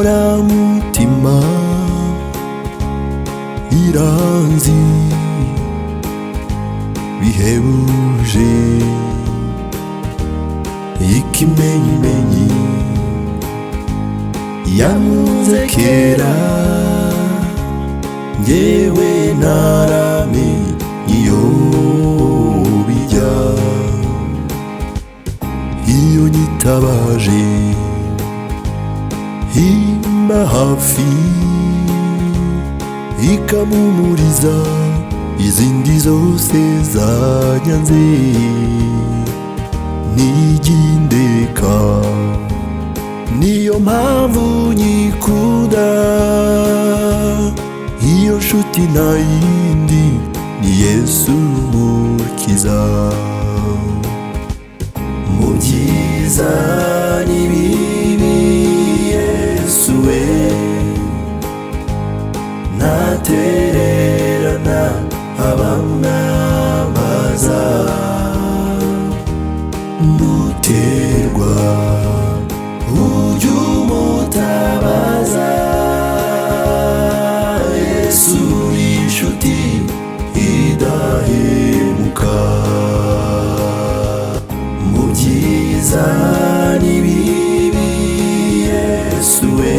inkoramutima iranzi bihebuje, ikimenyimenyi yankunze kera, njyewe naramenye iyo bijya. Iyo nyitabaje imba hafi, ikampumuriza izindi zose zanyanze, ntigindeka. Niyo mpamvu nyikunda, iyo nshuti nta yindi ni Yesu Umukiza. Mu byiza n'ibibi Yesu we ntatererana abamwambaza, nuterwa ujye umutabaza. Yesu ni inshuti idahemuka. Mu byiza n'ibibi Yesu we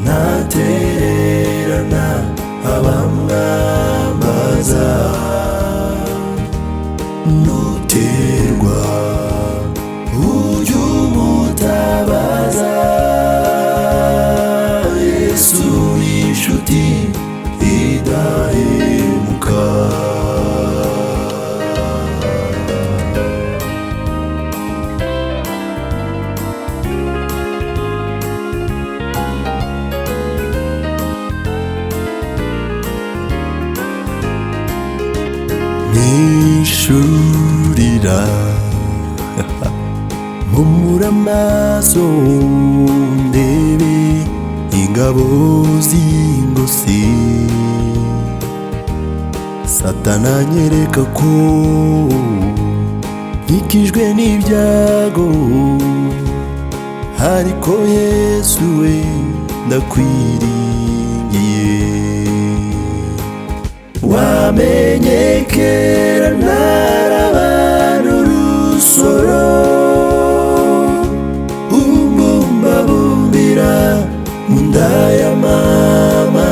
ntatererana abamwambaza, nuterwa ujye umutabaza. Yesu ni inshuti idahemuka. Nishurira mpumura amaso ndebe ingabo z'ingose, Satani anyereka ko nkikijwe n'ibyago, ariko Yesu we ndakwiringiye. Wamenye kera ntarabana urusoro, umbumbabumbira mu nda ya mama,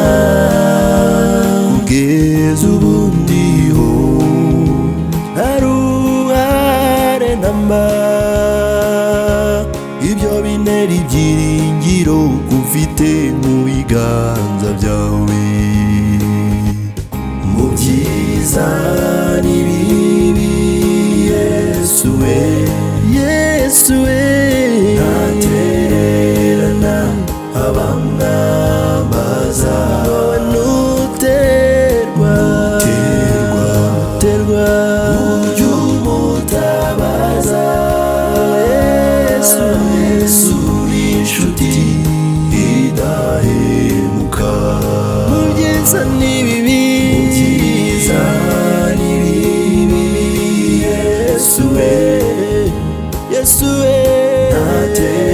kugeza ubu ndiho ntaruhare namba. Ibyo bintera ibyiringiro ufite mu biganza byawe. Mu byiza n'ibibi Yesu we, Yesu we ntatererana abamwambaza, nuterwa ujye umutabaza. Yesu ni inshuti idahemuka. Mu byiza n'ibibi Yesu we, Yesu we ntatererana